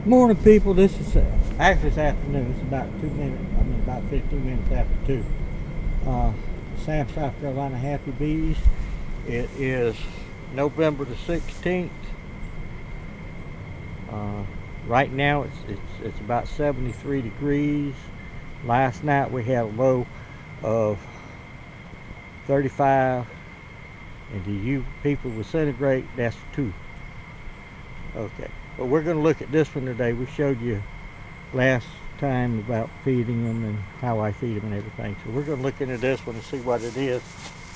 Morning, people. This is actually it's afternoon. It's about 2 minutes. About 15 minutes after 2. Sam, South Carolina Happy Bees. It is November the 16th. Right now it's about 73 degrees. Last night we had a low of 35, and to you people with centigrade, that's 2. Okay, but we're going to look at this one today. We showed you last time about feeding them and how I feed them and everything. So we're going to look into this one and see what it is.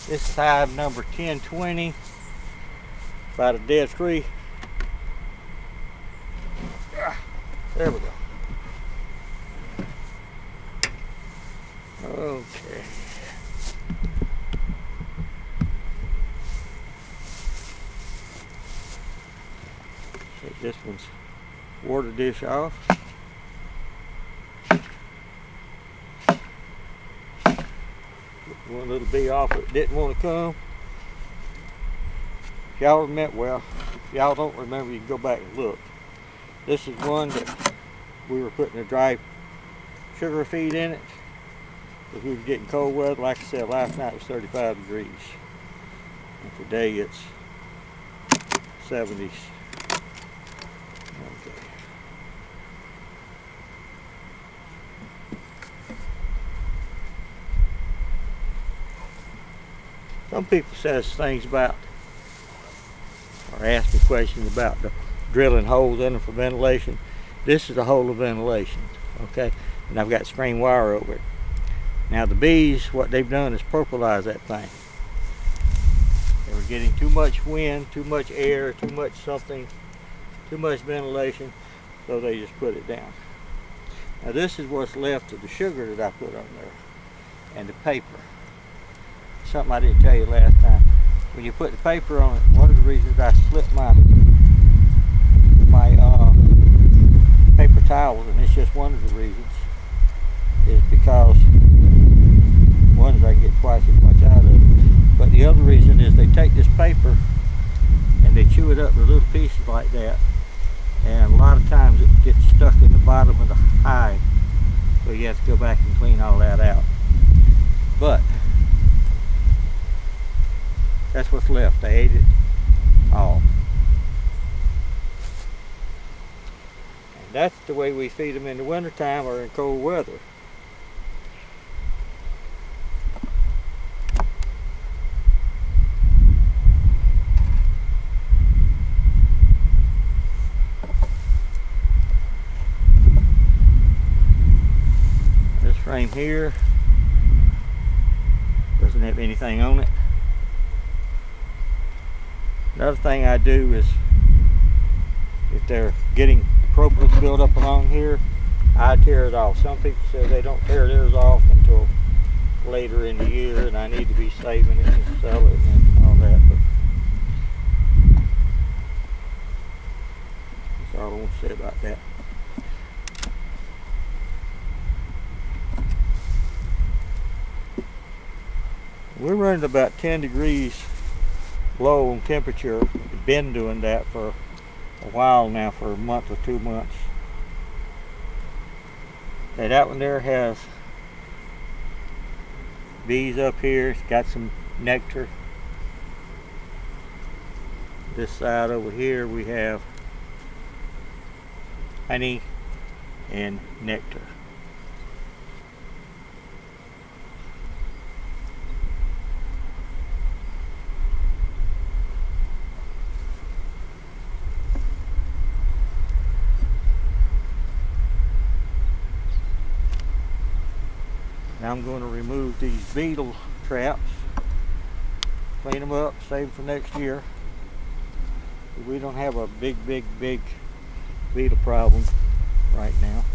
This is hive number 1020, about a dead tree. There we go. Okay. Take this one's water dish off. One little bee off that didn't want to come. If y'all remember, well, if y'all don't remember, you can go back and look. This is one that we were putting a dry sugar feed in it. Because we were getting cold weather. Like I said, last night was 35 degrees. And today it's 70s. Okay. Some people says things about, or ask me questions about the drilling holes in them for ventilation. This is a hole of ventilation, okay? And I've got screen wire over it. Now the bees, what they've done is purplize that thing. They were getting too much wind, too much air, too much something, too much ventilation, so they just put it down. Now this is what's left of the sugar that I put on there, and the paper. Something I didn't tell you last time. When you put the paper on it, one of the reasons I slipped my paper towels, and it's just one of the reasons, is because one is I can get twice as much out of it, but the other reason is they take this paper and they chew it up in little pieces like that, and a lot of times it gets stuck in the bottom of the hive, so you have to go back and clean all that out. But that's what's left. They ate it all. And that's the way we feed them in the wintertime or in cold weather. This frame here doesn't have anything on it. Another thing I do is, if they're getting propolis built up along here, I tear it off. Some people say they don't tear theirs off until later in the year, and I need to be saving it and sell it and all that. But that's all I want to say about that. We're running about 10 degrees low in temperature. We've been doing that for a while now, for a month or 2 months. Okay, that one there has bees up here. It's got some nectar. This side over here we have honey and nectar. Now I'm going to remove these beetle traps, clean them up, save them for next year. We don't have a big beetle problem right now,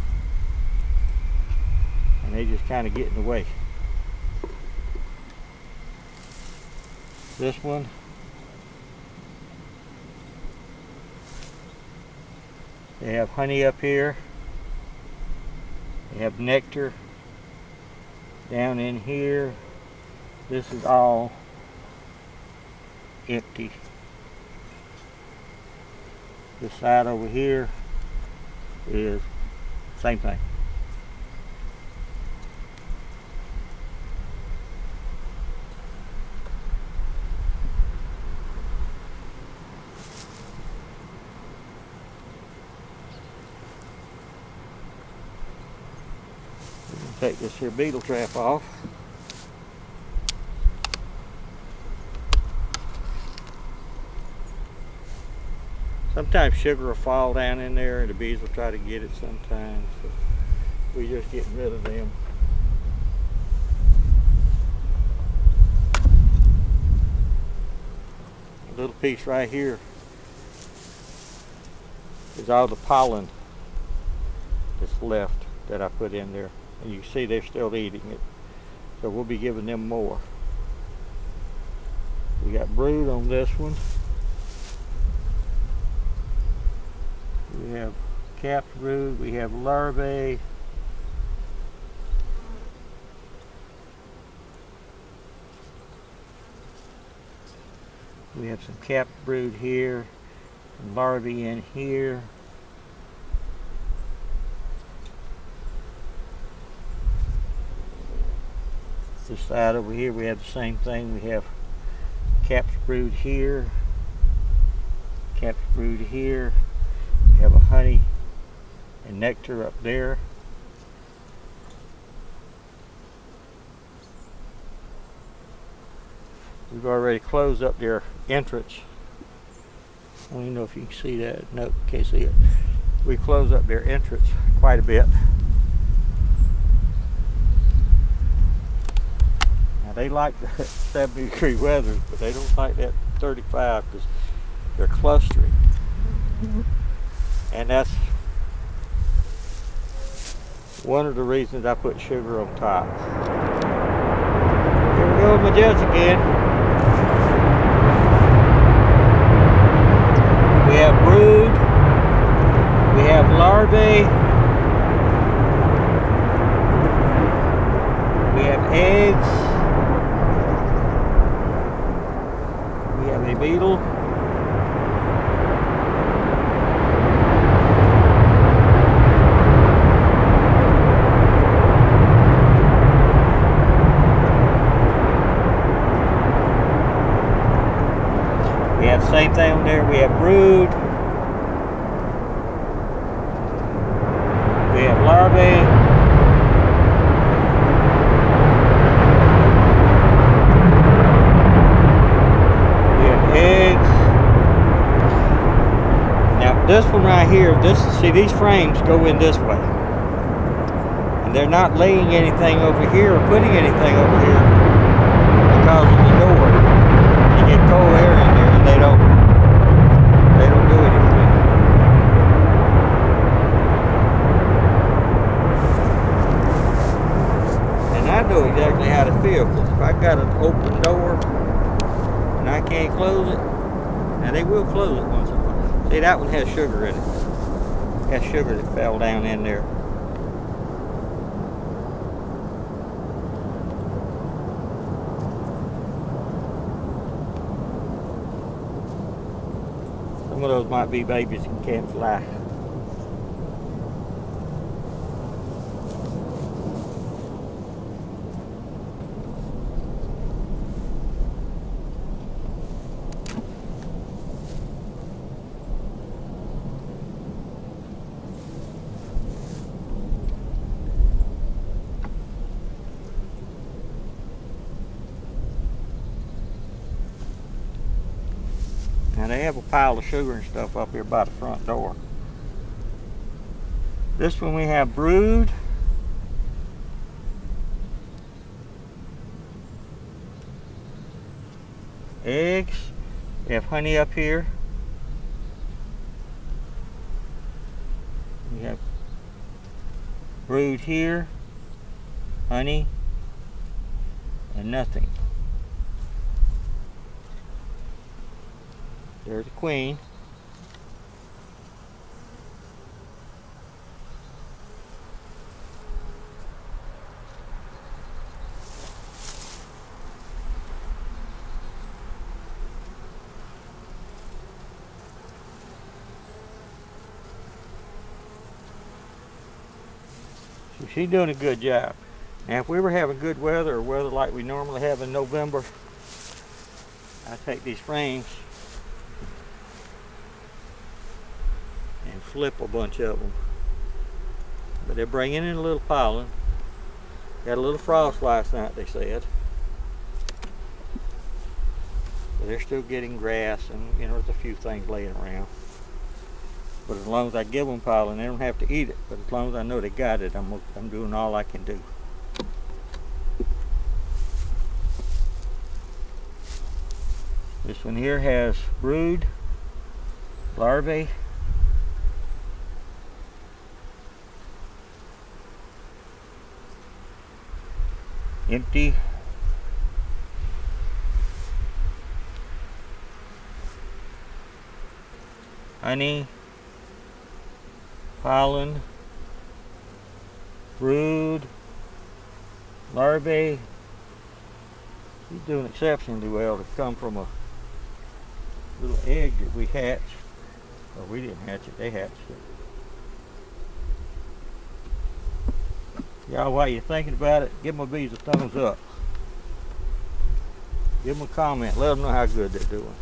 and they just kind of get in the way. This one, they have honey up here, they have nectar down in here. This is all empty. This side over here is same thing. Take this here beetle trap off. Sometimes sugar will fall down in there and the bees will try to get it sometimes. So we're just getting rid of them. A little piece right here is all the pollen that's left that I put in there. And you can see they're still eating it. So we'll be giving them more. We got brood on this one. We have capped brood, we have larvae. We have some capped brood here, and larvae in here. This side over here we have the same thing. We have capped brood here, capped brood here. We have a honey and nectar up there. We've already closed up their entrance. I don't even know if you can see that. Nope, can't see it. We closed up their entrance quite a bit. They like the 70-degree weather, but they don't like that 35 because they're clustering. And that's one of the reasons I put sugar on top. Here we go with my jets again. We have brood, we have larvae, we have eggs. A beetle. We have the same thing on there. We have brood. We have larvae. This one right here, see these frames go in this way. And they're not laying anything over here or putting anything over here because of the door. You get cold air in there and they don't do anything. And I know exactly how to feel, because if I got an open door and I can't close it, now they will close it once in a while. See, that one has sugar in it. It has sugar that fell down in there. Some of those might be babies and can't fly. Now they have a pile of sugar and stuff up here by the front door. This one we have brood. Eggs. We have honey up here. We have brood here, honey, and nothing. There's the queen. So she's doing a good job. Now if we were having good weather or weather like we normally have in November, I take these frames and flip a bunch of them. But they're bringing in a little pollen. Got a little frost last night, they said. But they're still getting grass and, you know, there's a few things laying around. But as long as I give them pollen, they don't have to eat it. But as long as I know they got it, I'm doing all I can do. This one here has brood, larvae, empty, honey, pollen, brood, larvae. He's doing exceptionally well to come from a little egg that we hatched. Or we didn't hatch it, they hatched it. Y'all, while you're thinking about it, give my bees a thumbs up. Give them a comment, let them know how good they're doing.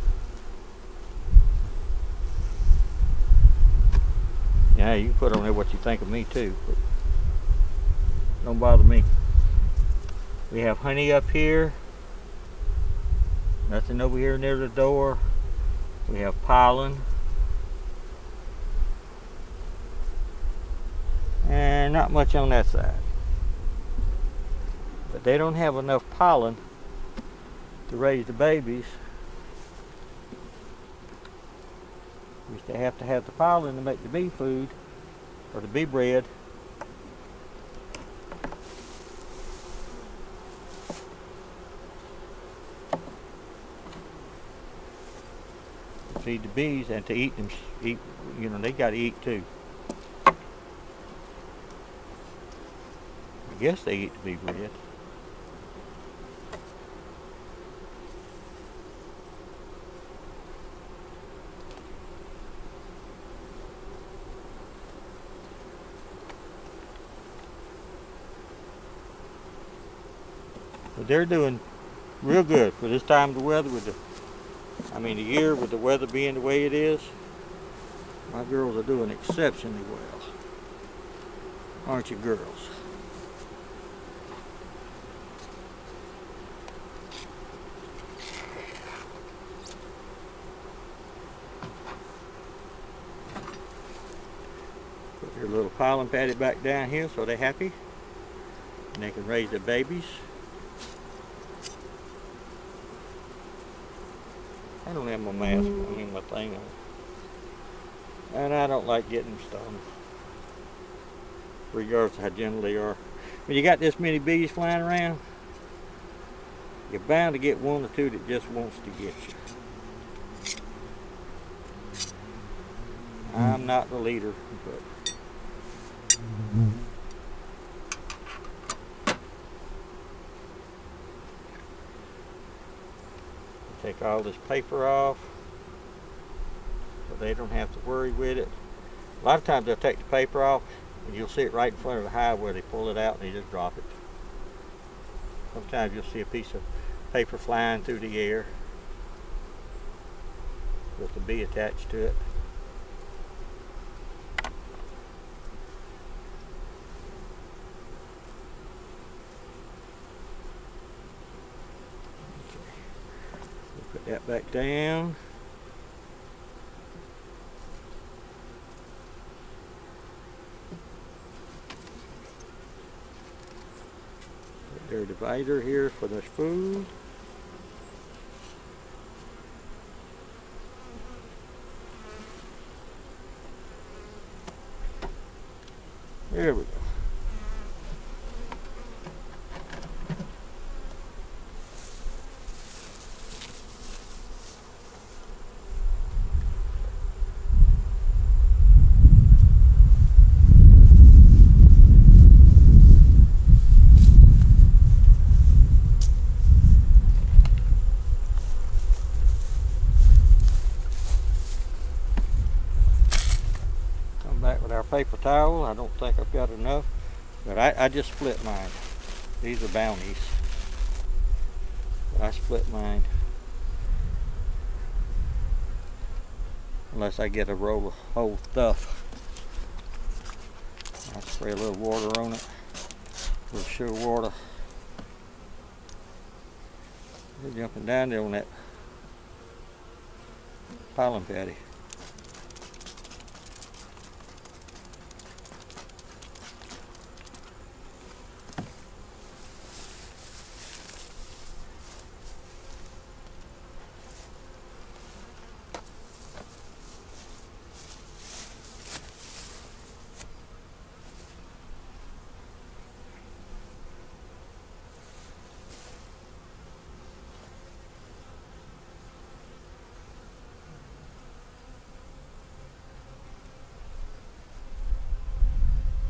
Yeah, you can put on there what you think of me too, but don't bother me. We have honey up here. Nothing over here near the door. We have pollen. And not much on that side. But they don't have enough pollen to raise the babies. They have to have the pollen to make the bee food or the bee bread. To feed the bees and to eat them, you know, they got to eat too. I guess they eat the bee bread. But they're doing real good for this time of the weather with the year with the weather being the way it is. My girls are doing exceptionally well. Aren't you girls? Put your little pollen patty back down here so they're happy and they can raise their babies. I don't have my mask, my thing on. And I don't like getting them stung. Regardless of how gentle they are. When you got this many bees flying around, you're bound to get one or two that just wants to get you. I'm not the leader, but take all this paper off so they don't have to worry with it. A lot of times they'll take the paper off and you'll see it right in front of the hive where they pull it out and they just drop it. Sometimes you'll see a piece of paper flying through the air with the bee attached to it. Put that back down. Put their divider here for their food. There we go. Back with our paper towel. I don't think I've got enough. But I just split mine. These are bounties. But I split mine. Unless I get a roll of whole stuff. I spray a little water on it. A little sugar water. They're jumping down there on that pollen patty.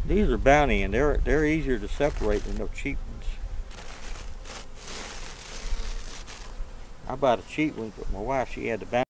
These are bounty, and they're easier to separate than those cheap ones. I bought a cheap one, but my wife, she had the bounty.